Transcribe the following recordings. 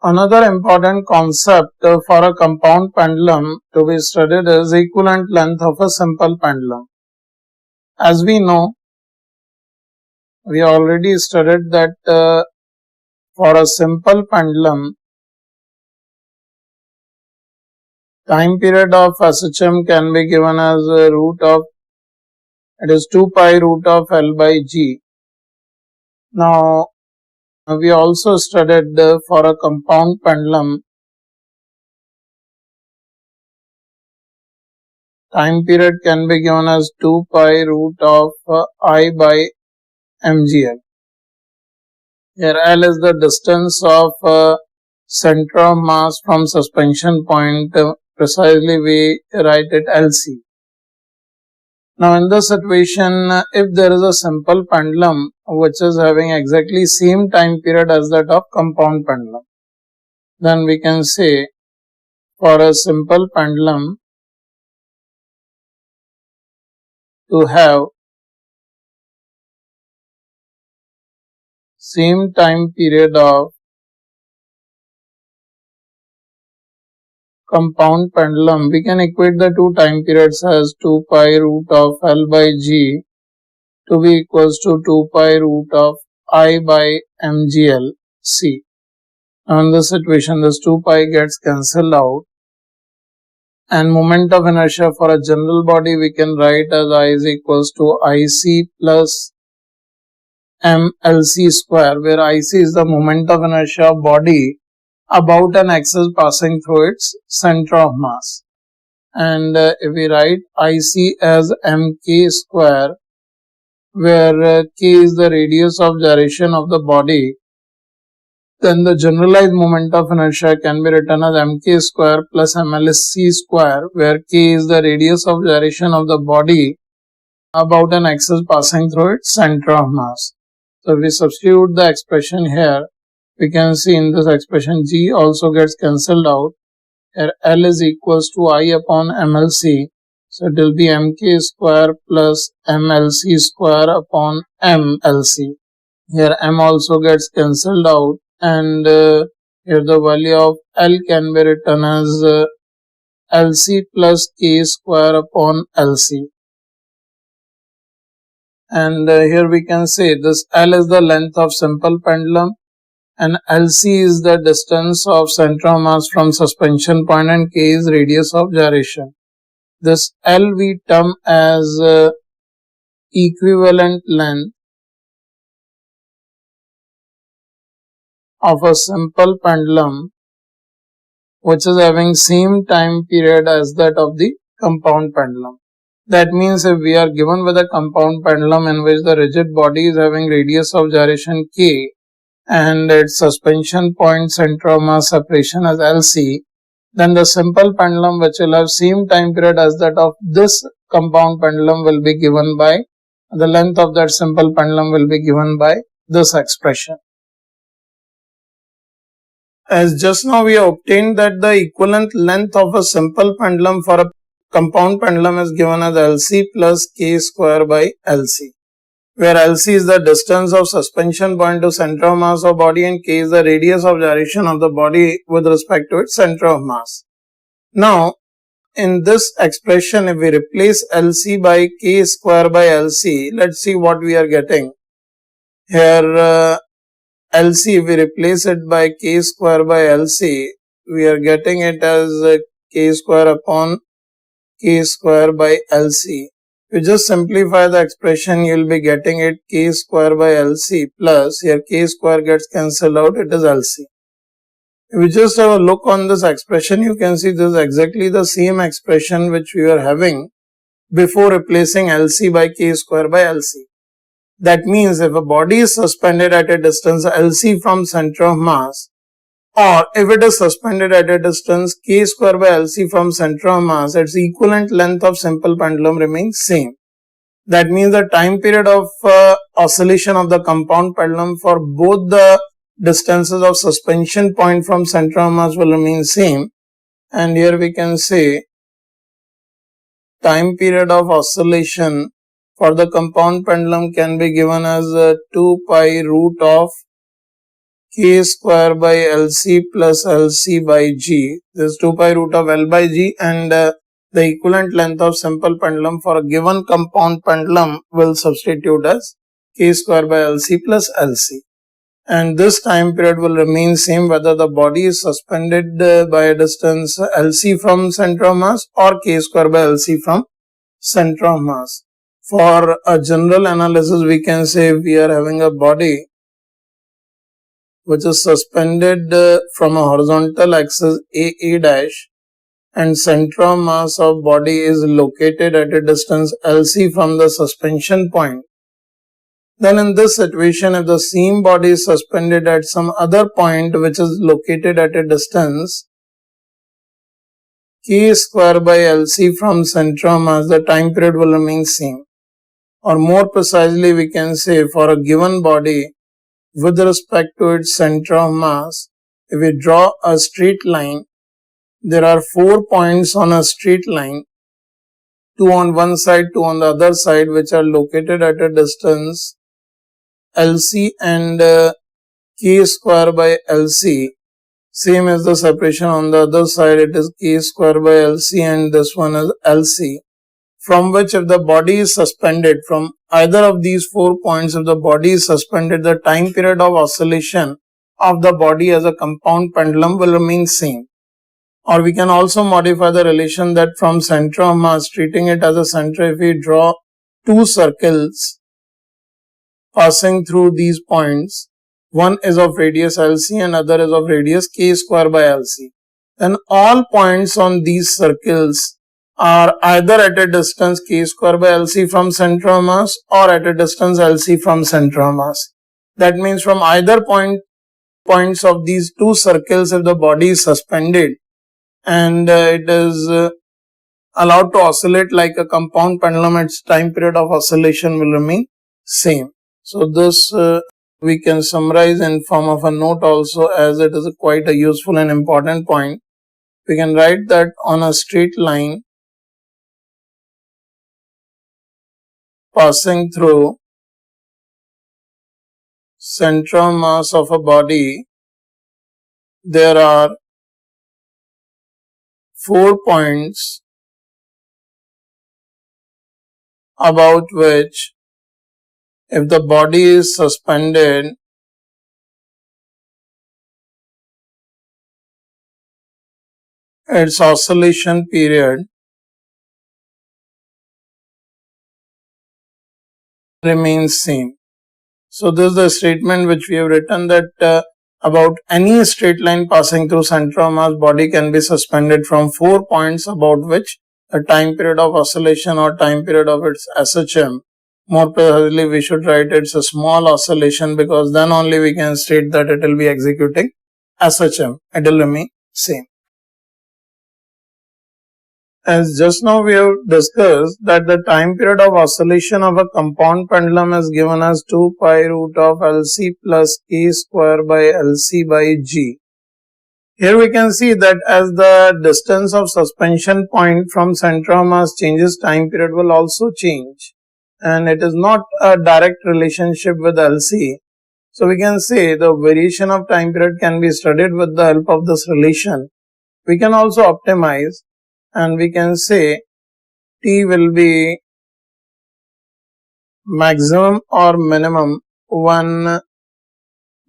Another important concept for a compound pendulum to be studied is equivalent length of a simple pendulum. As we know, we already studied that for a simple pendulum, time period of SHM can be given as root of, it is 2 pi root of L by G. Now, we also studied for a compound pendulum, time period can be given as 2 pi root of I by mgl. Here L is the distance of center of mass from suspension point, precisely we write it LC. Now in this situation, if there is a simple pendulum which is having exactly same time period as that of compound pendulum, then we can say for a simple pendulum to have same time period of compound pendulum, we can equate the two time periods as 2 pi root of L by G to be equals to 2 pi root of I by mgl C. Now in this situation, this 2 pi gets cancelled out, and moment of inertia for a general body we can write as I is equals to IC plus MLC square, where IC is the moment of inertia of body about an axis passing through its center of mass. And if we write IC as mk square, where k is the radius of gyration of the body, then the generalized moment of inertia can be written as mk square plus mlc square, where k is the radius of gyration of the body about an axis passing through its center of mass. So if we substitute the expression here, we can see in this expression G also gets cancelled out. Here L is equals to I upon MLC. So it will be mk square plus MLC square upon MLC. Here M also gets cancelled out, and here the value of L can be written as LC plus K square upon LC. And here we can say this L is the length of simple pendulum, and LC is the distance of center of mass from suspension point, and K is radius of gyration. This L we term as equivalent length of a simple pendulum which is having same time period as that of the compound pendulum. That means if we are given with a compound pendulum in which the rigid body is having radius of gyration K and its suspension point center of mass separation as LC, then the simple pendulum which will have same time period as that of this compound pendulum will be given by, the length of that simple pendulum will be given by this expression. As just now we have obtained that the equivalent length of a simple pendulum for a compound pendulum is given as LC plus K square by LC, where LC is the distance of suspension point to center of mass of body and K is the radius of gyration of the body with respect to its center of mass. Now, in this expression, if we replace LC by K square by LC, let's see what we are getting. Here, LC, if we replace it by K square by LC, we are getting it as K square upon K square by LC. If you just simplify the expression, you will be getting it K square by LC plus, here K square gets cancelled out, it is LC. If you just have a look on this expression, you can see this is exactly the same expression which we were having before replacing LC by K square by LC. That means if a body is suspended at a distance LC from center of mass, or if it is suspended at a distance K square by LC from center of mass, its equivalent length of simple pendulum remains same. That means the time period of oscillation of the compound pendulum for both the distances of suspension point from center of mass will remain same. And here we can say time period of oscillation for the compound pendulum can be given as 2 pi root of k square by LC plus LC by G. This is 2 pi root of L by G, and the equivalent length of simple pendulum for a given compound pendulum will substitute as k square by LC plus LC. And this time period will remain same whether the body is suspended by a distance LC from center of mass or k square by LC from center of mass. For a general analysis, we can say we are having a body which is suspended from a horizontal axis A dash, and center of mass of body is located at a distance LC from the suspension point. Then in this situation, if the same body is suspended at some other point which is located at a distance k square by LC from center of mass, the time period will remain same. Or more precisely, we can say for a given body with respect to its center of mass, if we draw a straight line, there are 4 points on a straight line, 2 on one side, 2 on the other side, which are located at a distance LC and k square by LC. Same as the separation on the other side, it is k square by LC, and this one is LC. From which if the body is suspended from either of these 4 points, if the body is suspended, the time period of oscillation of the body as a compound pendulum will remain same. Or we can also modify the relation that from center of mass, treating it as a center, if we draw 2 circles passing through these points, one is of radius LC and other is of radius k square by LC. Then all points on these circles are either at a distance k square by LC from center of mass or at a distance LC from center of mass. That means from either points of these 2 circles, if the body is suspended and it is allowed to oscillate like a compound pendulum, its time period of oscillation will remain same. So this we can summarize in form of a note also, as it is quite a useful and important point. We can write that on a straight line passing through center of mass of a body, there are 4 points about which if the body is suspended, its oscillation period remains same. So this is the statement which we have written, that about any straight line passing through center of mass, body can be suspended from 4 points about which the time period of oscillation or time period of its SHM, more precisely we should write it's a small oscillation, because then only we can state that it will be executing SHM. It will remain same. As just now we have discussed that the time period of oscillation of a compound pendulum is given as 2 pi root of LC plus k square by LC by G. Here we can see that as the distance of suspension point from center of mass changes, time period will also change, and it is not a direct relationship with LC. So we can say the variation of time period can be studied with the help of this relation. We can also optimize, and we can say T will be maximum or minimum when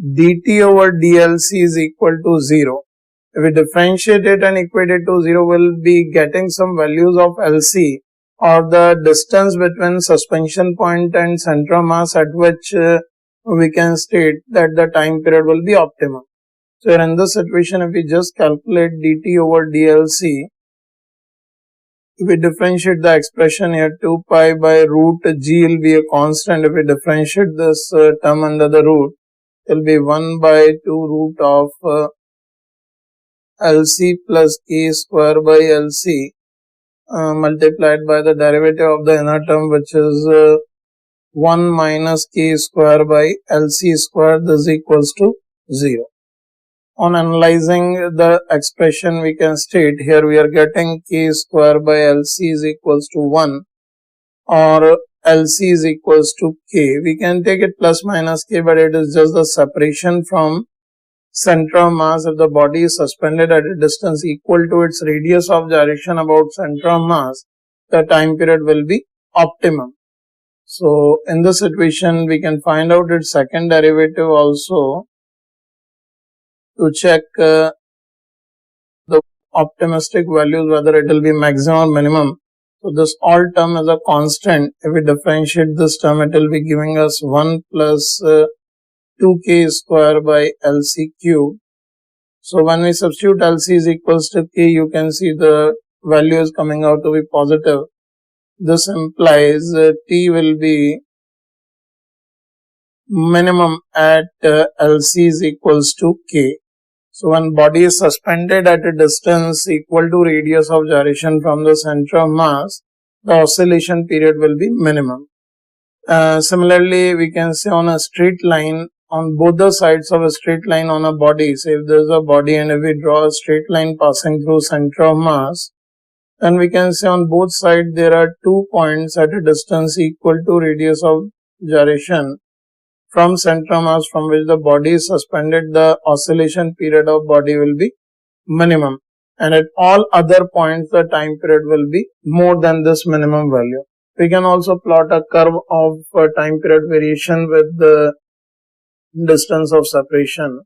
dt over dlc is equal to 0. If we differentiate it and equate it to 0, we'll be getting some values of LC, or the distance between suspension point and center of mass at which we can state that the time period will be optimum. So in this situation, if we just calculate dt over dlc, if we differentiate the expression here, 2 pi by root g will be a constant. If we differentiate this term under the root, it will be 1 by 2 root of LC plus k square by LC multiplied by the derivative of the inner term, which is 1 minus k square by LC square. This equals to 0. On analyzing the expression, we can state here we are getting k square by LC is equals to 1, or LC is equals to k. We can take it plus minus k, but it is just the separation from center of mass, if the body is suspended at a distance equal to its radius of gyration about center of mass, the time period will be optimum. So in this situation, we can find out its second derivative also to check the optimistic values, whether it will be maximum or minimum. So this all term is a constant. If we differentiate this term, it will be giving us 1 plus 2k square by LC cube. So when we substitute LC is equals to k, you can see the value is coming out to be positive. This implies T will be minimum at LC is equals to k. So when body is suspended at a distance equal to radius of gyration from the center of mass, the oscillation period will be minimum. Similarly, we can say on a straight line, on both the sides of a straight line on a body, say if there is a body and if we draw a straight line passing through center of mass, then we can say on both sides there are 2 points at a distance equal to radius of gyration from center of mass from which the body is suspended. The oscillation period of body will be minimum, and at all other points the time period will be more than this minimum value. We can also plot a curve of time period variation with the distance of separation.